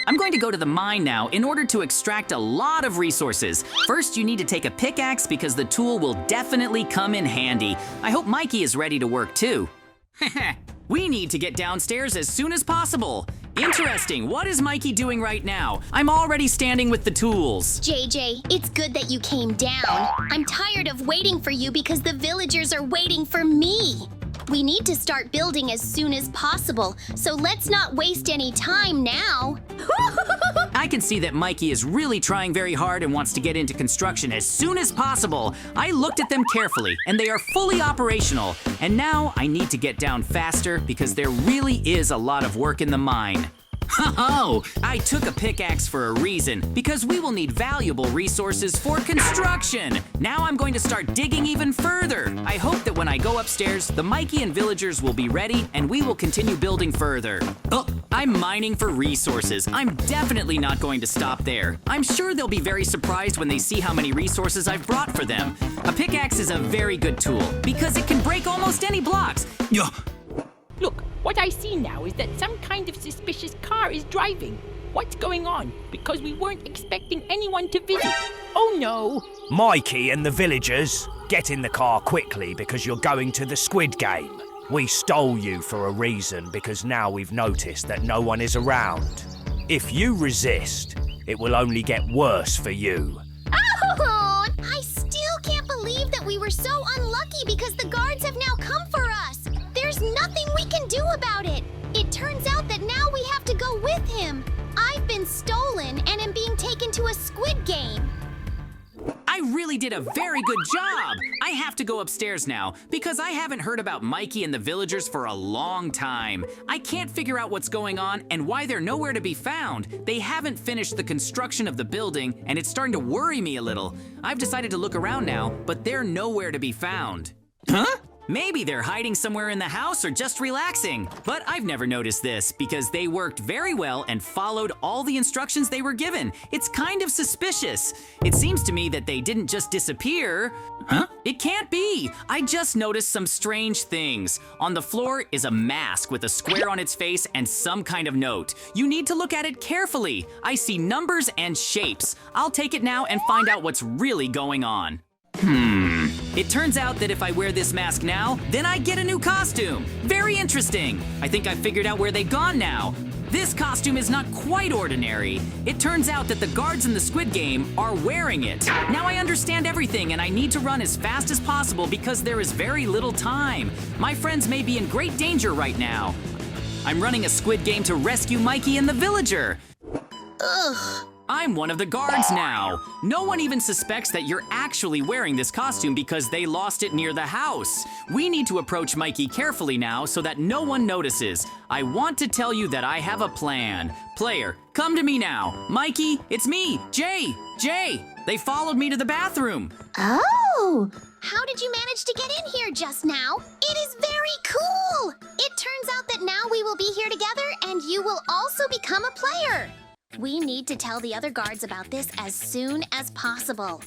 I'm going to go to the mine now in order to extract a lot of resources. First, you need to take a pickaxe because the tool will definitely come in handy. I hope Mikey is ready to work too. We need to get downstairs as soon as possible. Interesting, what is Mikey doing right now? I'm already standing with the tools. JJ, it's good that you came down. I'm tired of waiting for you because the villagers are waiting for me. We need to start building as soon as possible, so let's not waste any time now. I can see that Mikey is really trying very hard and wants to get into construction as soon as possible. I looked at them carefully, and they are fully operational. And now I need to get down faster because there really is a lot of work in the mine. Oh, I took a pickaxe for a reason, because we will need valuable resources for construction. Now I'm going to start digging even further. I hope that when I go upstairs, the Mikey and villagers will be ready and we will continue building further. Oh, I'm mining for resources. I'm definitely not going to stop there. I'm sure they'll be very surprised when they see how many resources I've brought for them. A pickaxe is a very good tool because it can break almost any blocks. Look, what I see now is that some kind of suspicious car is driving. What's going on? Because we weren't expecting anyone to visit. Oh no! Mikey and the villagers, get in the car quickly because you're going to the Squid game. We stole you for a reason because now we've noticed that no one is around. If you resist, it will only get worse for you. Oh, I still can't believe that we were so unlucky because the guards have now come for us. There's nothing we can do about it. It turns out that now we have to go with him. I've been stolen and am being taken to a Squid game. I really did a very good job. I have to go upstairs now because I haven't heard about Mikey and the villagers for a long time. I can't figure out what's going on and why they're nowhere to be found. They haven't finished the construction of the building and it's starting to worry me a little. I've decided to look around now, but they're nowhere to be found. Huh? Maybe they're hiding somewhere in the house or just relaxing. But I've never noticed this because they worked very well and followed all the instructions they were given. It's kind of suspicious. It seems to me that they didn't just disappear. Huh? It can't be. I just noticed some strange things. On the floor is a mask with a square on its face and some kind of note. You need to look at it carefully. I see numbers and shapes. I'll take it now and find out what's really going on. It turns out that if I wear this mask now, then I get a new costume. Very interesting. I think I figured out where they've gone now. This costume is not quite ordinary. It turns out that the guards in the Squid game are wearing it. Now I understand everything and I need to run as fast as possible because there is very little time. My friends may be in great danger right now. I'm running a Squid game to rescue Mikey and the villager. Ugh. I'm one of the guards now. No one even suspects that you're actually wearing this costume because they lost it near the house. We need to approach Mikey carefully now so that no one notices. I want to tell you that I have a plan. Player, come to me now. Mikey, it's me, Jay. They followed me to the bathroom. Oh! How did you manage to get in here just now? It is very cool! It turns out that now we will be here together and you will also become a player. We need to tell the other guards about this as soon as possible.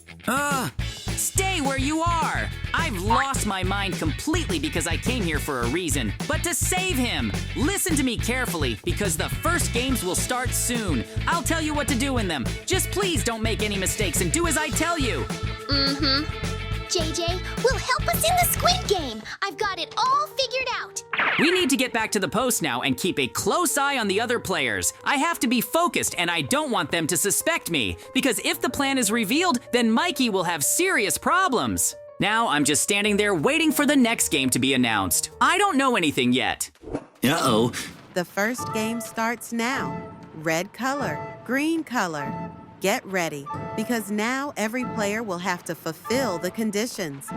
Stay where you are. I've lost my mind completely because I came here for a reason, but to save him. Listen to me carefully because the first games will start soon. I'll tell you what to do in them. Just please don't make any mistakes and do as I tell you. JJ will help us in the Squid game. I've got it all figured out. We need to get back to the post now and keep a close eye on the other players. I have to be focused and I don't want them to suspect me, because if the plan is revealed, then Mikey will have serious problems. Now I'm just standing there waiting for the next game to be announced. I don't know anything yet. Uh-oh. The first game starts now. Red color, green color. Get ready, because now every player will have to fulfill the conditions.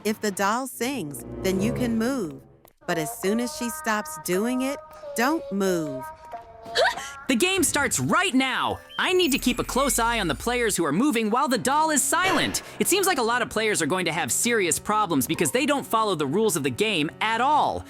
If the doll sings, then you can move. But as soon as she stops doing it, don't move. The game starts right now. I need to keep a close eye on the players who are moving while the doll is silent. It seems like a lot of players are going to have serious problems because they don't follow the rules of the game at all.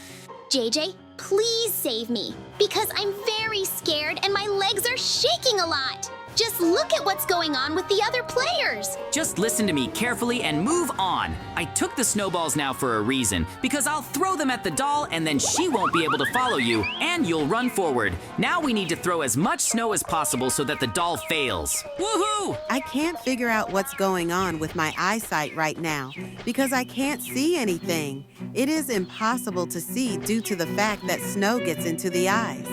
JJ, please save me, because I'm very scared and my legs are shaking a lot. Just look at what's going on with the other players. Just listen to me carefully and move on. I took the snowballs now for a reason, because I'll throw them at the doll and then she won't be able to follow you, and you'll run forward. Now we need to throw as much snow as possible so that the doll fails. Woohoo! I can't figure out what's going on with my eyesight right now because I can't see anything. It is impossible to see due to the fact that snow gets into the eyes.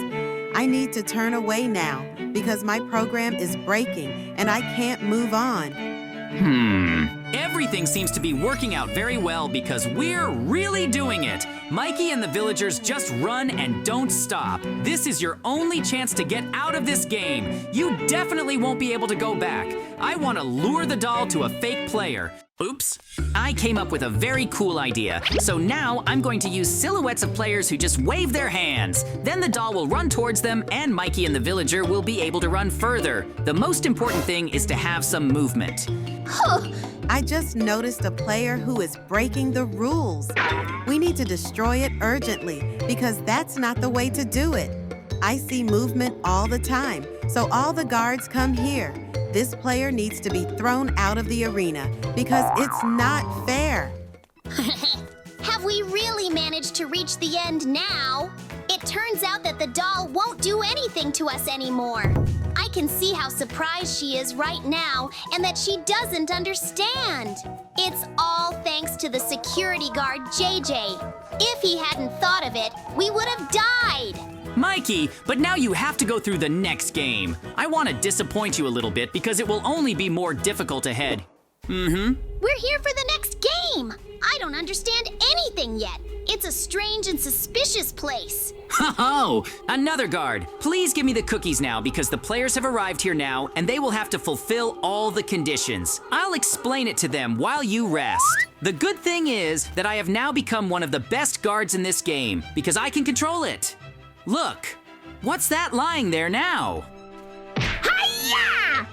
I need to turn away now because my program is breaking and I can't move on. Everything seems to be working out very well because we're really doing it. Mikey and the villagers just run and don't stop. This is your only chance to get out of this game. You definitely won't be able to go back. I want to lure the doll to a fake player. Oops. I came up with a very cool idea. So now I'm going to use silhouettes of players who just wave their hands. Then the doll will run towards them and Mikey and the villager will be able to run further. The most important thing is to have some movement. I just noticed a player who is breaking the rules. We need to destroy it urgently because that's not the way to do it. I see movement all the time, so all the guards come here. This player needs to be thrown out of the arena because it's not fair. Have we really managed to reach the end now? It turns out that the doll won't do anything to us anymore. I can see how surprised she is right now and that she doesn't understand. It's all thanks to the security guard, JJ. If he hadn't thought of it, we would have died. Mikey, but now you have to go through the next game. I want to disappoint you a little bit because it will only be more difficult ahead. We're here for the next game. I don't understand anything yet. It's a strange and suspicious place. Oh, another guard. Please give me the cookies now because the players have arrived here now and they will have to fulfill all the conditions. I'll explain it to them while you rest. The good thing is that I have now become one of the best guards in this game because I can control it. Look, what's that lying there now? Hi-ya!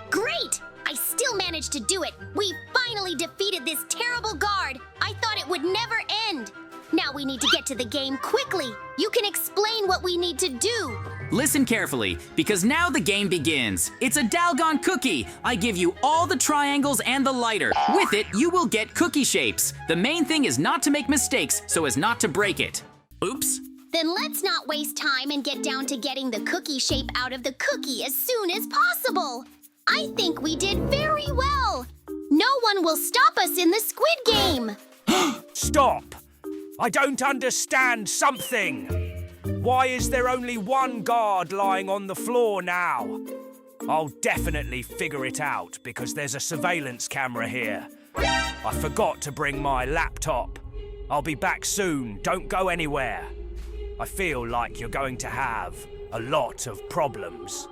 Great! I still managed to do it. We finally defeated this terrible guard. I thought it would never end. Now we need to get to the game quickly. You can explain what we need to do. Listen carefully, because now the game begins. It's a Dalgon cookie. I give you all the triangles and the lighter. With it, you will get cookie shapes. The main thing is not to make mistakes so as not to break it. Oops. Then let's not waste time and get down to getting the cookie shape out of the cookie as soon as possible. I think we did very well. No one will stop us in the Squid Game. Stop! I don't understand something. Why is there only one guard lying on the floor now? I'll definitely figure it out because there's a surveillance camera here. I forgot to bring my laptop. I'll be back soon. Don't go anywhere. I feel like you're going to have a lot of problems.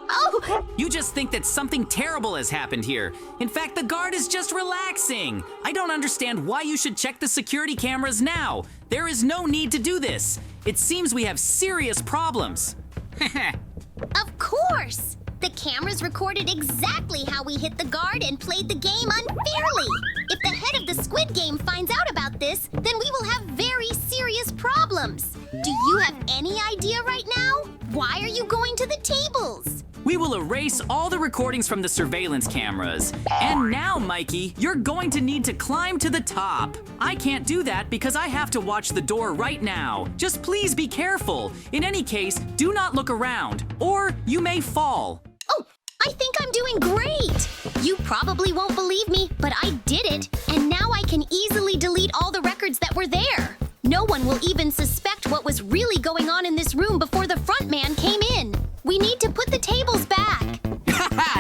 Oh! You just think that something terrible has happened here. In fact, the guard is just relaxing. I don't understand why you should check the security cameras now. There is no need to do this. It seems we have serious problems. Of course! The cameras recorded exactly how we hit the guard and played the game unfairly. If the head of the Squid Game finds out about this, then we will have very serious problems. Do you have any idea right now? Why are you going to the tables? We will erase all the recordings from the surveillance cameras. And now, Mikey, you're going to need to climb to the top. I can't do that because I have to watch the door right now. Just please be careful. In any case, do not look around, or you may fall. Oh, I think I'm doing great. You probably won't believe me, but I did it. And now I can easily delete all the records that were there. No one will even suspect what was really going on in this room before the front man came in. We need to put the tables back.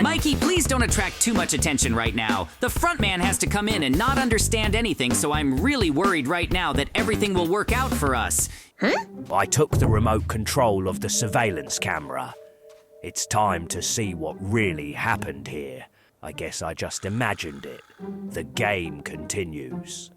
Mikey, please don't attract too much attention right now. The front man has to come in and not understand anything, so I'm really worried right now that everything will work out for us. I took the remote control of the surveillance camera. It's time to see what really happened here. I guess I just imagined it. The game continues.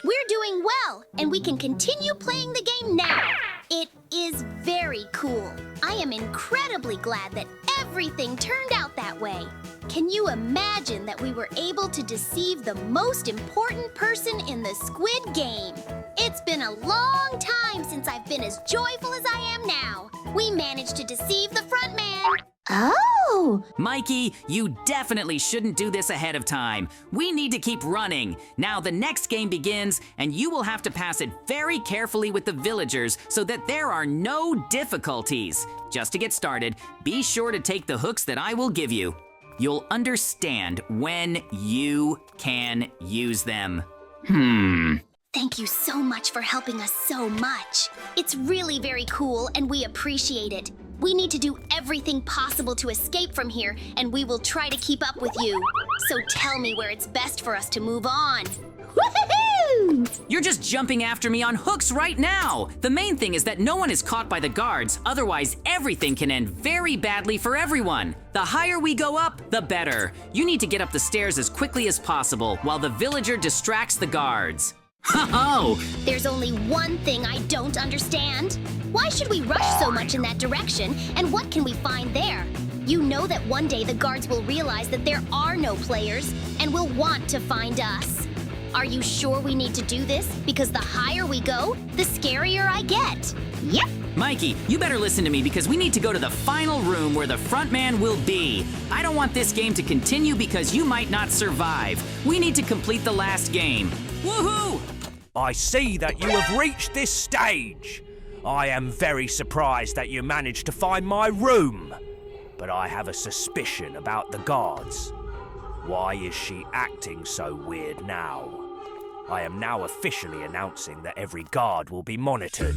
We're doing well, and we can continue playing the game now. It is very cool. I am incredibly glad that everything turned out that way. Can you imagine that we were able to deceive the most important person in the Squid Game? It's been a long time since I've been as joyful as I am now. We managed to deceive the front man. Oh! Mikey, you definitely shouldn't do this ahead of time. We need to keep running. Now the next game begins, and you will have to pass it very carefully with the villagers so that there are no difficulties. Just to get started, be sure to take the hooks that I will give you. You'll understand when you can use them. Thank you so much for helping us so much. It's really very cool, and we appreciate it. We need to do everything possible to escape from here, and we will try to keep up with you. So tell me where it's best for us to move on. Woohoo! You're just jumping after me on hooks right now. The main thing is that no one is caught by the guards, otherwise everything can end very badly for everyone. The higher we go up, the better. You need to get up the stairs as quickly as possible while the villager distracts the guards. Ho-ho! There's only one thing I don't understand. Why should we rush so much in that direction, and what can we find there? You know that one day the guards will realize that there are no players and will want to find us. Are you sure we need to do this? Because the higher we go, the scarier I get. Yep. Mikey, you better listen to me because we need to go to the final room where the front man will be. I don't want this game to continue because you might not survive. We need to complete the last game. Woohoo! I see that you have reached this stage. I am very surprised that you managed to find my room. But I have a suspicion about the guards. Why is she acting so weird now? I am now officially announcing that every guard will be monitored.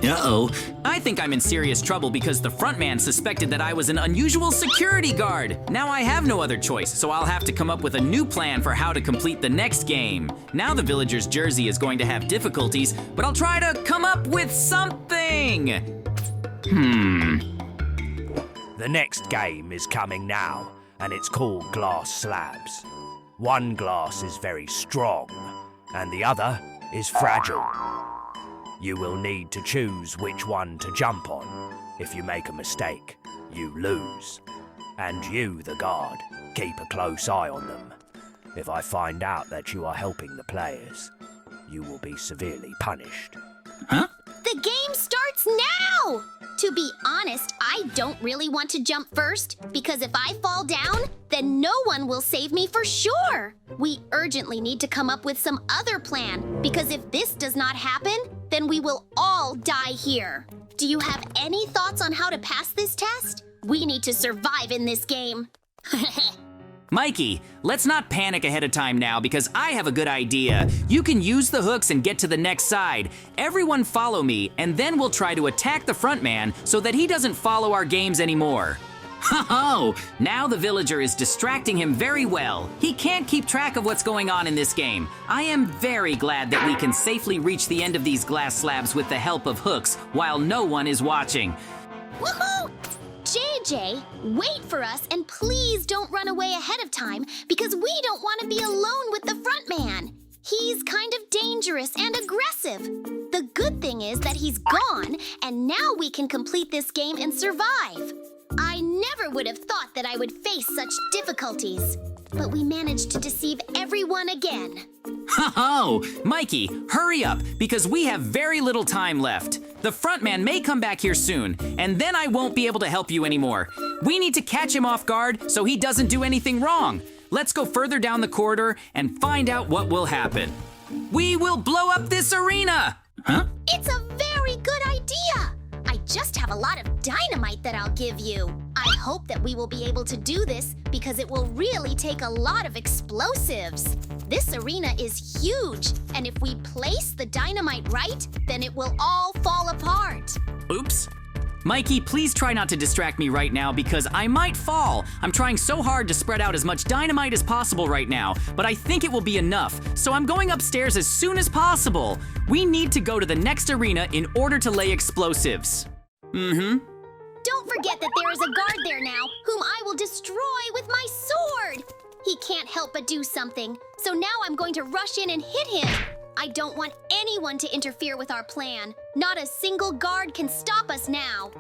Uh-oh. I think I'm in serious trouble because the front man suspected that I was an unusual security guard. Now I have no other choice, so I'll have to come up with a new plan for how to complete the next game. Now the villager's jersey is going to have difficulties, but I'll try to come up with something. The next game is coming now, and it's called Glass Slabs. One glass is very strong, and the other is fragile. You will need to choose which one to jump on. If you make a mistake, you lose. And you, the guard, keep a close eye on them. If I find out that you are helping the players, you will be severely punished. Huh? The game starts now! To be honest, I don't really want to jump first, because if I fall down, then no one will save me for sure. We urgently need to come up with some other plan, because if this does not happen, then we will all die here. Do you have any thoughts on how to pass this test? We need to survive in this game. Mikey, let's not panic ahead of time now because I have a good idea. You can use the hooks and get to the next side. Everyone follow me, and then we'll try to attack the front man so that he doesn't follow our games anymore. Ho-ho! Now the villager is distracting him very well. He can't keep track of what's going on in this game. I am very glad that we can safely reach the end of these glass slabs with the help of hooks while no one is watching. Woohoo! JJ, wait for us and please don't run away ahead of time because we don't want to be alone with the front man. He's kind of dangerous and aggressive. The good thing is that he's gone and now we can complete this game and survive. I never would have thought that I would face such difficulties, but we managed to deceive everyone again. Ho-ho! Mikey, hurry up, because we have very little time left. The front man may come back here soon, and then I won't be able to help you anymore. We need to catch him off guard so he doesn't do anything wrong. Let's go further down the corridor and find out what will happen. We will blow up this arena! Huh? It's a very good idea! I just have a lot of dynamite that I'll give you. I hope that we will be able to do this because it will really take a lot of explosives. This arena is huge, and if we place the dynamite right, then it will all fall apart. Oops. Mikey, please try not to distract me right now because I might fall. I'm trying so hard to spread out as much dynamite as possible right now, but I think it will be enough, so I'm going upstairs as soon as possible. We need to go to the next arena in order to lay explosives. Don't forget that there is a guard there now, whom I will destroy with my sword. He can't help but do something, so now I'm going to rush in and hit him. I don't want anyone to interfere with our plan. Not a single guard can stop us now.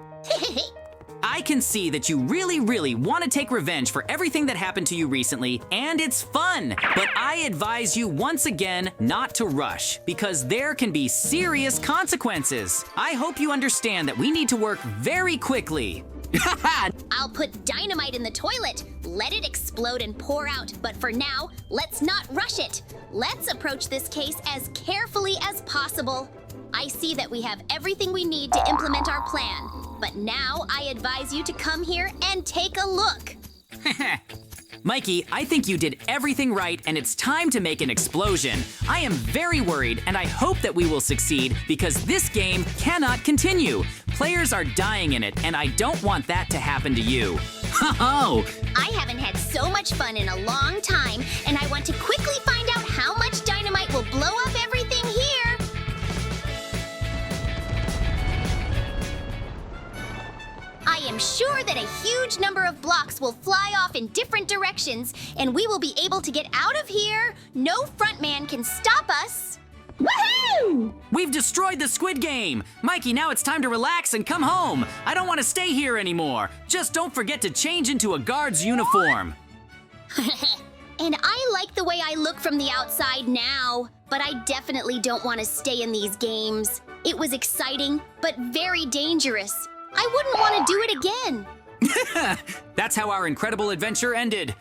I can see that you really want to take revenge for everything that happened to you recently, and it's fun. But I advise you once again not to rush, because there can be serious consequences. I hope you understand that we need to work very quickly. I'll put dynamite in the toilet, let it explode and pour out, but for now, let's not rush it. Let's approach this case as carefully as possible. I see that we have everything we need to implement our plan, but now I advise you to come here and take a look. Mikey, I think you did everything right and it's time to make an explosion. I am very worried and I hope that we will succeed because this game cannot continue. Players are dying in it and I don't want that to happen to you. Ho-ho! I haven't had so much fun in a long time, and I want to quickly find out how much dynamite will blow up everything here. I am sure that a huge number of blocks will fly off in different directions, and we will be able to get out of here. No front man can stop us. Woohoo! We've destroyed the Squid Game! Mikey, now it's time to relax and come home. I don't want to stay here anymore. Just don't forget to change into a guard's uniform. And I like the way I look from the outside now, but I definitely don't want to stay in these games. It was exciting, but very dangerous. I wouldn't want to do it again. That's how our incredible adventure ended.